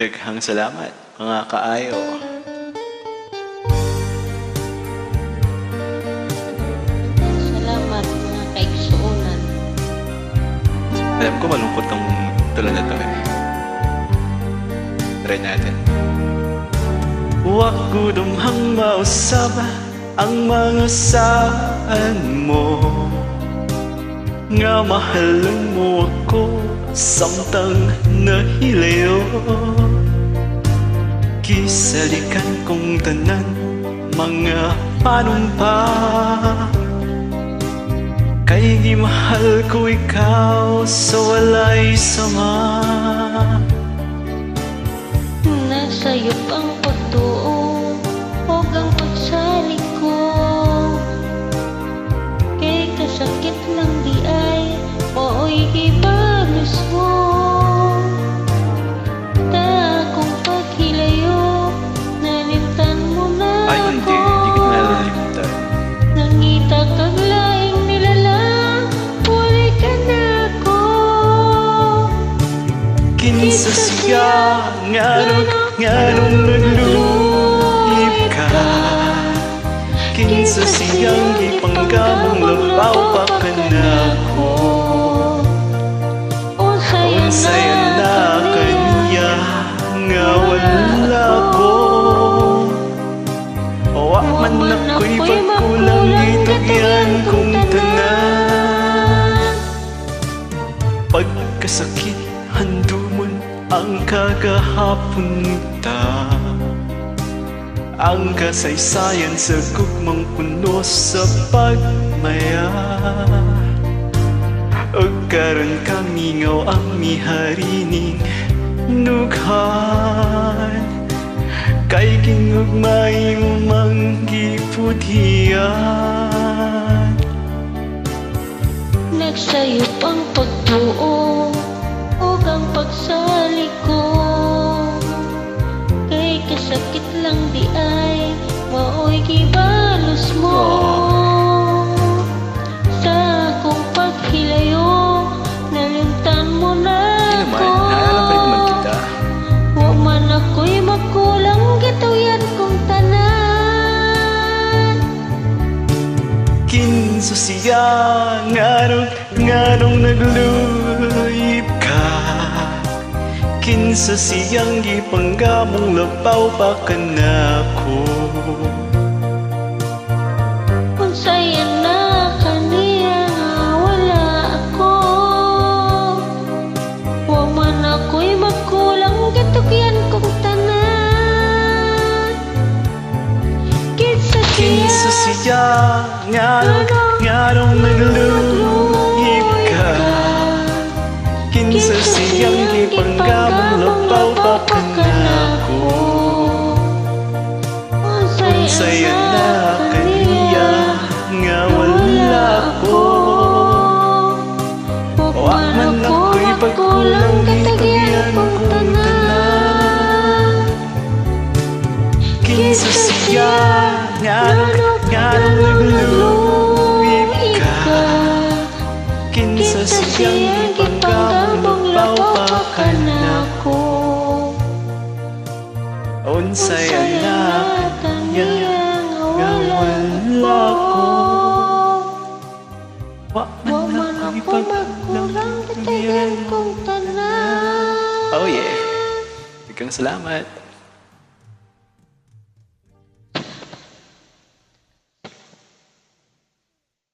Daghang salamat, mga kaayo. Salamat mga kaigsuonan. Alam ko malungkot ang tulad na to eh. Try natin. Huwag ko dumhang mausap ang mga saan mo, nga mahalin mo ako samtang nahilayo. Kisalikan kong tanan mga panumpa, kay gimahal ko ikaw sa walay sama. Nasa'yo ang pagtuo o ang pagsali ko, kay kasakit lang di ay ooy ibalos mo. Ta akong paghilayo, nalimtan mo na Ay, hindi ko nalalimutan. nangita kag laing nilalang, puli ka na ako. Kinsa siya nganong nagluhip ka, kinsa siyang gipanggamong labaw pa kanako. Unsaya na kaniya nga wala ko, wa man ako'y pagkulang itugyan kong tanan. Pagkasakit handumon ang kagahapon ta, ang kasaysayan sa gugmang puno sa pagmaya. O karon kamingaw ang miharining nughan, kay kinugmay umang giputian. Nagsayop ang pagtuo o ang pagsali ko, kay kasakit lang di ay maoy gibalos mo. Sa akong paghilayo, nalimtan mo na ako. Naalala pa rin man kita. Wa man ako'y magkulang, gituyan kong tanan. Kinsa siya nganong nagluyip ka, kinsa siyang gipanggamong labaw pa kanako. Unsaya na kaniya nga wala ako, wa man ako'y magkulang, gitugyan kong tanan. Kinsa siya nganong nagluyip ka, kinsa siyang gipanggamong labaw pa kanako. Unsaya na kaniya nga wala ko, wa man ako'y pagkulang gitugyan kong tanan. Kinsa siya nganong nagluyip ka, kinsa siyang gipanggamong labaw pa kanako. Unsaya na kaniya nga wala ko, wa man ako'y pagkulang gitugyan kong tanan. Oh yeah, daghang salamat.